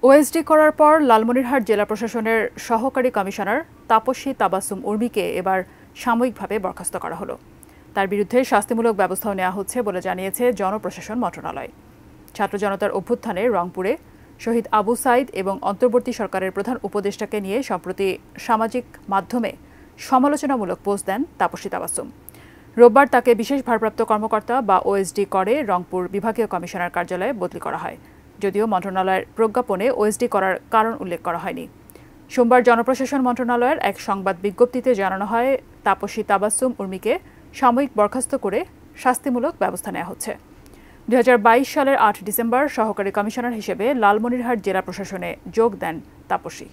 OSD করার পর লালমনিরহাট জেলা প্রশাসনের সহকারী কমিশনার তাপসী তাবাসসুম উর্মিকে এবার সাময়িকভাবে বরখাস্ত করা হলো। তার বিরুদ্ধে শাস্তিমূলক ব্যবস্থাও নেওয়া হচ্ছে বলে জানিয়েছে জনপ্রশাসন মন্ত্রণালয়। ছাত্র জনতার অভ্যুত্থানে রংপুরে শহীদ আবু সাইদ এবং অন্তর্বর্তী সরকারের প্রধান উপদেষ্টাকে নিয়ে সম্প্রতি সামাজিক মাধ্যমে সমালোচনামূলক পোস্ট দেন তাপসী তাবাসসুম। রোববার তাকে বিশেষ ভারপ্রাপ্ত কর্মকর্তা বা ওএসডি করে রংপুর বিভাগীয় কমিশনার কার্যালয়ে বদলি করা হয়, যদিও মন্ত্রণালয়ের প্রজ্ঞাপনে ওএসডি করার কারণ উল্লেখ করা হয়নি। সোমবার জনপ্রশাসন মন্ত্রণালয়ের এক সংবাদ বিজ্ঞপ্তিতে জানানো হয়, তাপসী তাবাসসুম উর্মিকে সাময়িক বরখাস্ত করে শাস্তিমূলক ব্যবস্থা নেওয়া হচ্ছে। 2022 সালের 8 ডিসেম্বর সহকারী কমিশনার হিসেবে লালমনিরহাট জেলা প্রশাসনে যোগ দেন তাপসী।